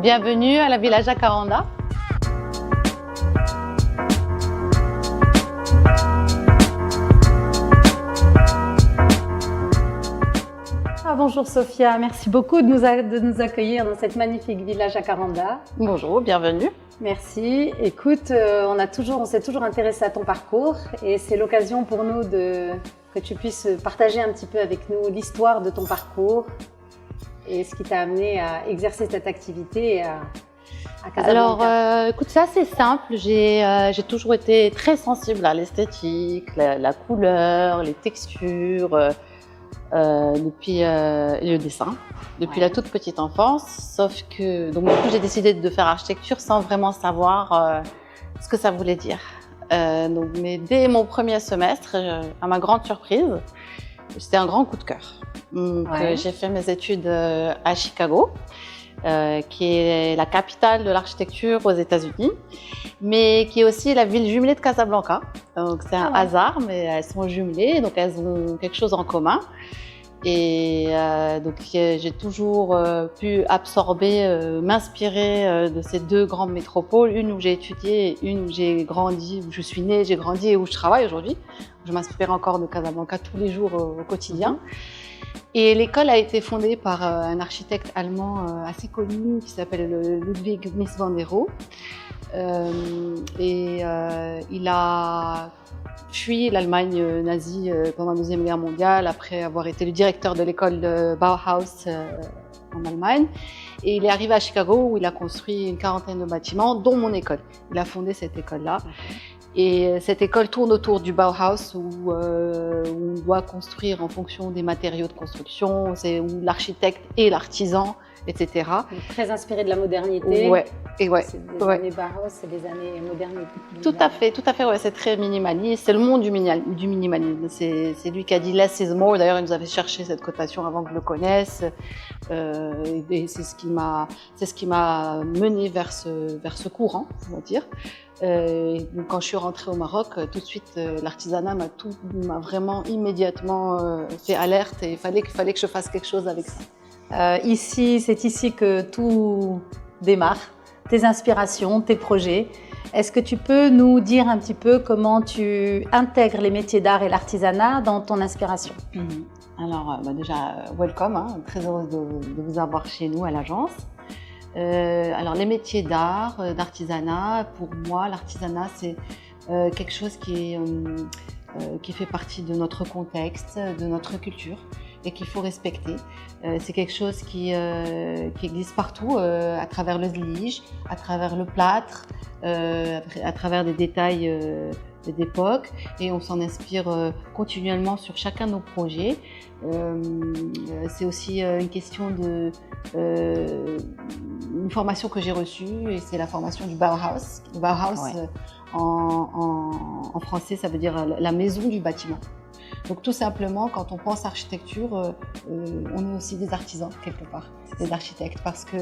Bienvenue à la Villa Jacaranda. Bonjour Sophia, merci beaucoup de nous accueillir dans cette magnifique Villa Jacaranda. Bonjour, bienvenue. Merci. Écoute, on s'est toujours intéressé à ton parcours et c'est l'occasion pour nous que tu puisses partager un petit peu avec nous l'histoire de ton parcours et ce qui t'a amené à exercer cette activité à Casablanca. Alors, écoute, c'est assez simple. J'ai toujours été très sensible à l'esthétique, la couleur, les textures, depuis le dessin, depuis la toute petite enfance. Sauf que, donc, du coup, j'ai décidé de faire architecture sans vraiment savoir ce que ça voulait dire. Mais dès mon premier semestre, à ma grande surprise, c'était un grand coup de cœur. Donc, j'ai fait mes études à Chicago, qui est la capitale de l'architecture aux États-Unis, mais qui est aussi la ville jumelée de Casablanca. Donc c'est un hasard, mais elles sont jumelées, donc elles ont quelque chose en commun. Et donc j'ai toujours pu absorber, m'inspirer de ces deux grandes métropoles, une où j'ai étudié et une où j'ai grandi, où je suis née, j'ai grandi et où je travaille aujourd'hui. Je m'inspire encore de Casablanca tous les jours au quotidien. Et l'école a été fondée par un architecte allemand assez connu qui s'appelle Ludwig Mies van der Rohe. Il a fui l'Allemagne nazie pendant la Deuxième Guerre mondiale après avoir été le directeur de l'école de Bauhaus en Allemagne. Et il est arrivé à Chicago où il a construit une quarantaine de bâtiments, dont mon école. Il a fondé cette école-là. Et cette école tourne autour du Bauhaus où on doit construire en fonction des matériaux de construction, c'est où l'architecte et l'artisan, etc. Donc, très inspiré de la modernité. C'est des années Bauhaus, c'est des années modernité. Tout à fait, ouais, c'est très minimaliste. C'est le monde du minimalisme. C'est lui qui a dit less is more. D'ailleurs, il nous avait cherché cette cotation avant que je le connaisse. Et c'est ce qui m'a mené vers ce courant, on va dire. Donc quand je suis rentrée au Maroc, tout de suite l'artisanat m'a vraiment immédiatement fait alerte et il fallait que je fasse quelque chose avec ça. C'est ici que tout démarre, tes inspirations, tes projets. Est-ce que tu peux nous dire un petit peu comment tu intègres les métiers d'art et l'artisanat dans ton inspiration? Alors déjà, welcome, très heureuse de vous avoir chez nous à l'agence. Alors les métiers d'art, d'artisanat, pour moi l'artisanat c'est quelque chose qui fait partie de notre contexte, de notre culture et qu'il faut respecter. C'est quelque chose qui existe partout, à travers le zlige, à travers le plâtre, à travers des détails d'époque, et on s'en inspire continuellement sur chacun de nos projets. C'est aussi une question une formation que j'ai reçue, et c'est la formation du Bauhaus. Le Bauhaus, en français, ça veut dire la maison du bâtiment. Donc tout simplement, quand on pense architecture, on est aussi des artisans quelque part, des architectes, parce que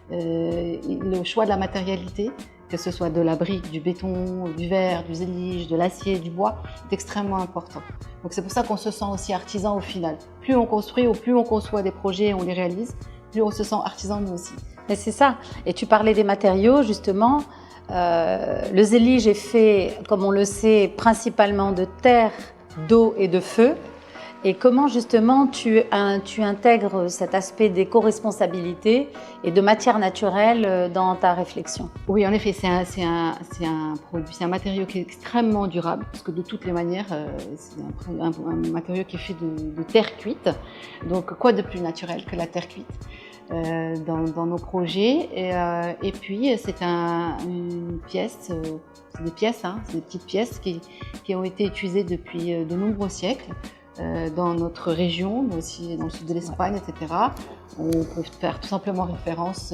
le choix de la matérialité, que ce soit de la brique, du béton, du verre, du zélige, de l'acier, du bois, est extrêmement important. Donc c'est pour ça qu'on se sent aussi artisan au final. Plus on construit ou plus on conçoit des projets et on les réalise, plus on se sent artisan nous aussi. Mais c'est ça. Et tu parlais des matériaux justement. Le zélige est fait, comme on le sait, principalement de terre, d'eau et de feu. Et comment justement tu intègres cet aspect d'éco-responsabilité et de matière naturelle dans ta réflexion? Oui, en effet, c'est un matériau qui est extrêmement durable, parce que de toutes les manières, c'est un matériau qui est fait de terre cuite. Donc quoi de plus naturel que la terre cuite dans nos projets. Et puis c'est une pièce, c'est des pièces, c'est des petites pièces qui ont été utilisées depuis de nombreux siècles. Dans notre région, mais aussi dans le sud de l'Espagne, etc. On peut faire tout simplement référence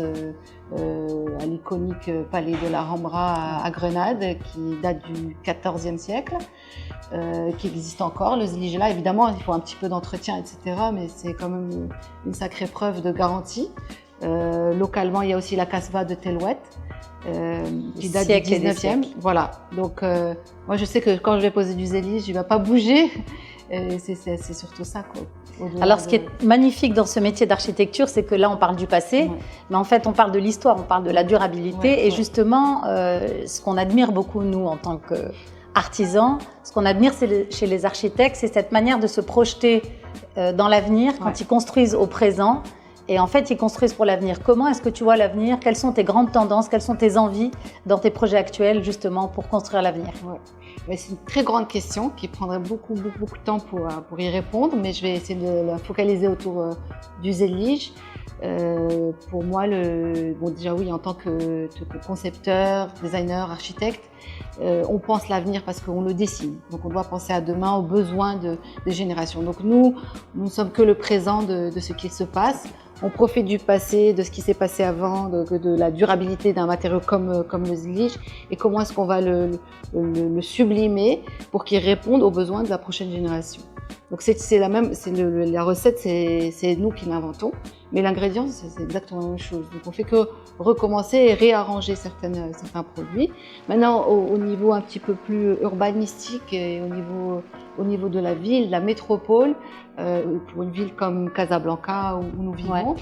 à l'iconique palais de la Rambra à Grenade, qui date du XIVe siècle, qui existe encore. Le zélige là, évidemment, il faut un petit peu d'entretien, etc. Mais c'est quand même une sacrée preuve de garantie. Localement, il y a aussi la Casbah de Tellouet, qui date du 19e. Voilà. Donc, moi, je sais que quand je vais poser du zélige, il ne va pas bouger. C'est surtout ça, quoi. Alors, ce qui est magnifique dans ce métier d'architecture, c'est que là, on parle du passé, mais en fait, on parle de l'histoire, on parle de la durabilité. Et justement, ce qu'on admire beaucoup, nous, en tant qu'artisans, ce qu'on admire chez les architectes, c'est cette manière de se projeter dans l'avenir quand ils construisent au présent. Et en fait, ils construisent pour l'avenir. Comment est-ce que tu vois l'avenir? Quelles sont tes grandes tendances? Quelles sont tes envies dans tes projets actuels, justement, pour construire l'avenir? C'est une très grande question qui prendrait beaucoup de temps pour y répondre, mais je vais essayer de la focaliser autour du Zélige. Pour moi, déjà oui, en tant que concepteur, designer, architecte, on pense l'avenir parce qu'on le dessine. Donc on doit penser à demain, aux besoins des générations. Donc nous ne sommes que le présent de ce qui se passe. On profite du passé, de ce qui s'est passé avant, de la durabilité d'un matériau comme le Zélige, et comment est-ce qu'on va le sublimer pour qu'il réponde aux besoins de la prochaine génération. Donc la recette, c'est nous qui l'inventons, mais l'ingrédient, c'est exactement la même chose. Donc on fait que recommencer et réarranger certains produits. Maintenant, au niveau un petit peu plus urbanistique et au niveau de la ville, la métropole, pour une ville comme Casablanca où nous vivons,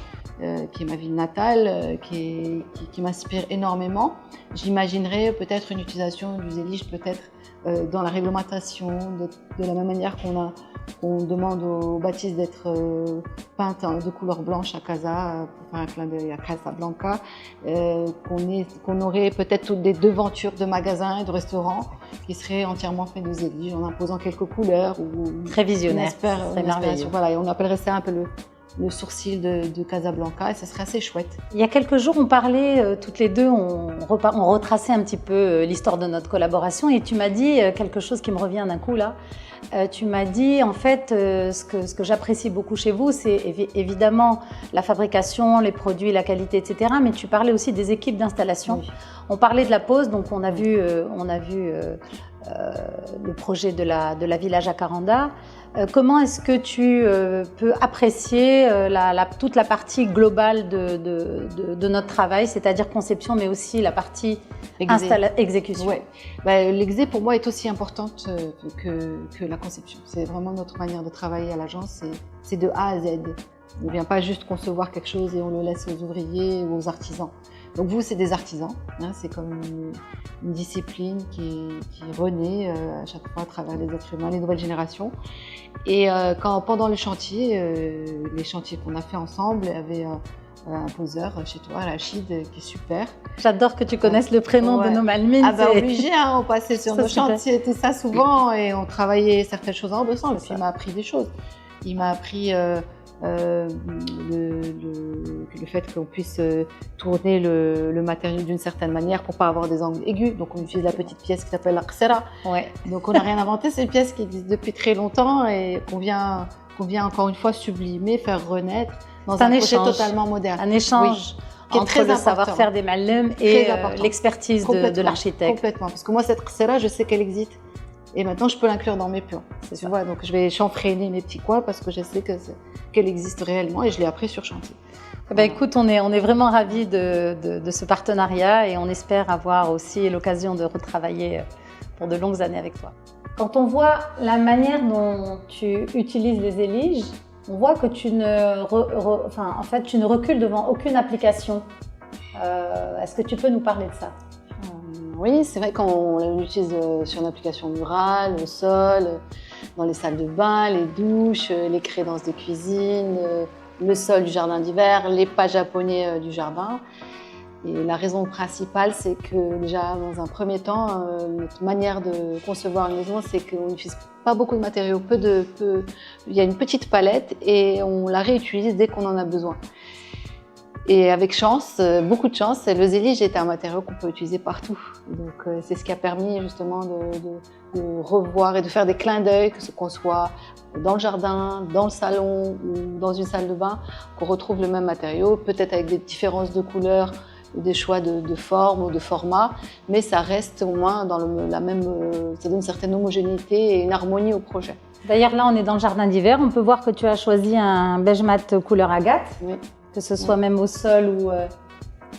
qui est ma ville natale, qui m'inspire énormément, j'imaginerais peut-être une utilisation du Zélige peut-être dans la réglementation, de la même manière qu'on demande aux bâtisses d'être peintes de couleur blanche à Casa, pour faire un clin d'œil à Casablanca, qu'on aurait peut-être toutes des devantures de magasins et de restaurants qui seraient entièrement faits de Zélige en imposant quelques couleurs. Très visionnaire, c'est merveilleux. Voilà, et on appellerait ça un peu le sourcil de Casablanca, et ce serait assez chouette. Il y a quelques jours, on parlait toutes les deux, on retraçait un petit peu l'histoire de notre collaboration, et tu m'as dit quelque chose qui me revient d'un coup là. Tu m'as dit, en fait, ce que j'apprécie beaucoup chez vous, c'est évidemment la fabrication, les produits, la qualité, etc. Mais tu parlais aussi des équipes d'installation. Oui. On parlait de la pose, donc on a vu le projet de la villa Jacaranda. Comment est-ce que tu peux apprécier toute la partie globale de notre travail, c'est-à-dire conception, mais aussi la partie exécution? Ouais. L'exé, pour moi, est aussi importante que la conception. C'est vraiment notre manière de travailler à l'agence, c'est de A à Z. On ne vient pas juste concevoir quelque chose et on le laisse aux ouvriers ou aux artisans. Donc vous, c'est des artisans, hein, c'est comme une discipline qui renaît à chaque fois à travers les êtres humains, les nouvelles générations. Et pendant les chantiers qu'on a fait ensemble, il y avait un poseur chez toi, Rachid, qui est super. J'adore que tu connaisses le prénom de nos Malmines. Ah bah obligé, hein, on passait sur nos chantiers, tout ça souvent, et on travaillait certaines choses ensemble. Et puis il m'a appris des choses. Il m'a appris le fait qu'on puisse tourner le matériau d'une certaine manière pour pas avoir des angles aigus. Donc on utilise la petite pièce qui s'appelle la qsera. Ouais. Donc on n'a rien inventé, c'est une pièce qui existe depuis très longtemps et qu'on vient encore une fois sublimer, faire renaître dans un projet totalement moderne. Un échange entre le savoir-faire des Malem et l'expertise de l'architecte. Complètement, parce que moi cette qsera, je sais qu'elle existe. Et maintenant, je peux l'inclure dans mes plans. Tu vois, donc je vais chanfreiner mes petits coins parce que je sais qu'elle existe réellement et je l'ai appris sur chantier. Écoute, on est vraiment ravis de ce partenariat et on espère avoir aussi l'occasion de retravailler pour de longues années avec toi. Quand on voit la manière dont tu utilises les Zélige, on voit que tu ne recules devant aucune application. Est-ce que tu peux nous parler de ça? Oui, c'est vrai qu'on l'utilise sur une application murale, au sol, dans les salles de bain, les douches, les crédences de cuisine, le sol du jardin d'hiver, les pas japonais du jardin. Et la raison principale, c'est que déjà, dans un premier temps, notre manière de concevoir une maison, c'est qu'on n'utilise pas beaucoup de matériaux, il y a une petite palette et on la réutilise dès qu'on en a besoin. Et avec chance, beaucoup de chance, le Zélige est un matériau qu'on peut utiliser partout. Donc c'est ce qui a permis justement de revoir et de faire des clins d'œil, que ce qu'on soit dans le jardin, dans le salon ou dans une salle de bain, qu'on retrouve le même matériau, peut-être avec des différences de couleurs, des choix de forme ou de format, mais ça reste au moins dans ça donne une certaine homogénéité et une harmonie au projet. D'ailleurs là on est dans le jardin d'hiver, on peut voir que tu as choisi un beige mat couleur agate. Oui. Que ce soit même au sol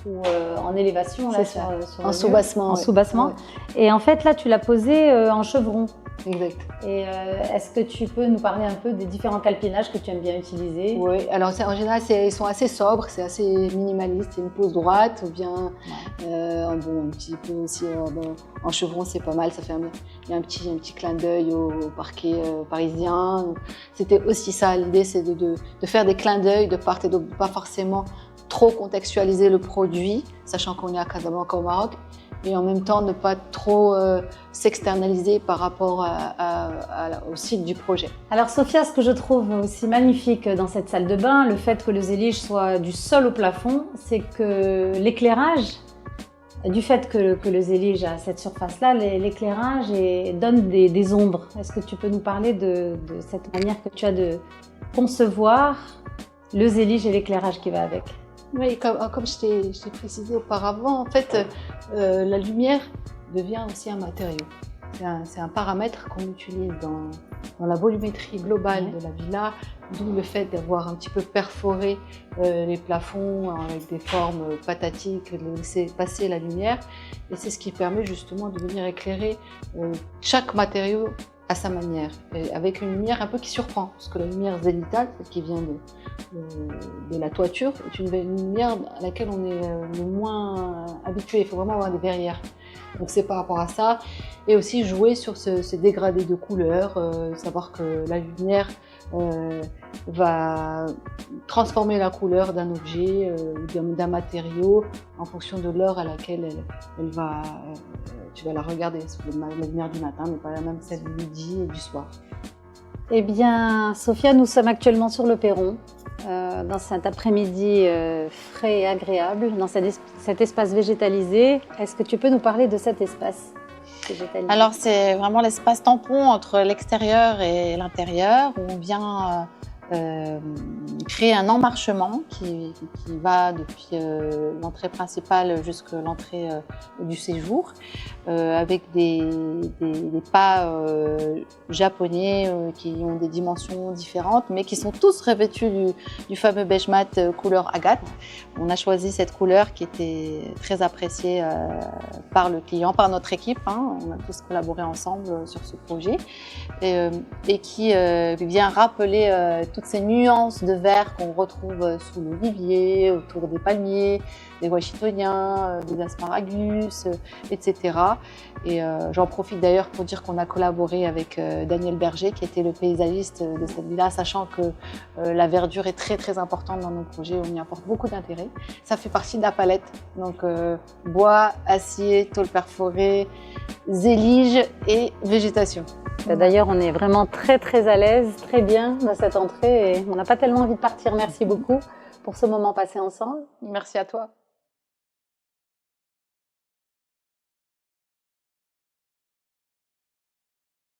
ou en élévation, là, C'est ça. sur En le soubassement. mur, en oui. soubassement. Ouais. Et en fait, là, tu l'as posé en chevron. Exact. Et est-ce que tu peux nous parler un peu des différents calpinages que tu aimes bien utiliser? Oui, alors en général, ils sont assez sobres, c'est assez minimaliste. C'est une pose droite ou bien bon, un petit peu aussi en chevron, c'est pas mal. Ça fait il y a un petit clin d'œil au parquet parisien. C'était aussi ça, l'idée, c'est de faire des clins d'œil de part et d'autre, pas forcément trop contextualiser le produit, sachant qu'on est à Casablanca au Maroc, et en même temps ne pas trop s'externaliser par rapport au site du projet. Alors Sophia, ce que je trouve aussi magnifique dans cette salle de bain, le fait que le zélige soit du sol au plafond, c'est que l'éclairage, du fait que le zélige a cette surface-là, l'éclairage donne des ombres. Est-ce que tu peux nous parler de cette manière que tu as de concevoir le zélige et l'éclairage qui va avec? Oui, comme je t'ai précisé auparavant, en fait, la lumière devient aussi un matériau. C'est un paramètre qu'on utilise dans la volumétrie globale de la villa, d'où le fait d'avoir un petit peu perforé les plafonds avec des formes patatiques, de laisser passer la lumière. Et c'est ce qui permet justement de venir éclairer chaque matériau à sa manière, et avec une lumière un peu qui surprend, parce que la lumière zénithale, celle qui vient de la toiture, est une lumière à laquelle on est le moins habitué. Il faut vraiment avoir des verrières. Donc c'est par rapport à ça, et aussi jouer sur ce dégradé de couleurs, savoir que la lumière va transformer la couleur d'un objet, d'un matériau, en fonction de l'heure à laquelle tu vas la regarder. La lumière du matin n'est pas la même celle du midi et du soir. Eh bien, Sophia, nous sommes actuellement sur le perron, dans cet après-midi frais et agréable, dans cet espace végétalisé. Est-ce que tu peux nous parler de cet espace végétalisé? Alors, c'est vraiment l'espace tampon entre l'extérieur et l'intérieur, où on vient créer un emmarchement qui va depuis l'entrée principale jusqu'à l'entrée du séjour, avec des pas japonais qui ont des dimensions différentes, mais qui sont tous revêtus du fameux beige mat couleur agate. On a choisi cette couleur qui était très appréciée par le client, par notre équipe. On a tous collaboré ensemble sur ce projet, et qui vient rappeler toutes ces nuances de vert qu'on retrouve sous l'olivier, autour des palmiers, des washingtoniens, des asparagus, etc. Et j'en profite d'ailleurs pour dire qu'on a collaboré avec Daniel Berger, qui était le paysagiste de cette villa, sachant que la verdure est très très importante dans nos projets, on y apporte beaucoup d'intérêt. Ça fait partie de la palette, donc bois, acier, tôle perforée, zélige et végétation. D'ailleurs, on est vraiment très très à l'aise, très bien dans cette entrée, et on n'a pas tellement envie de partir. Merci beaucoup pour ce moment passé ensemble. Merci à toi.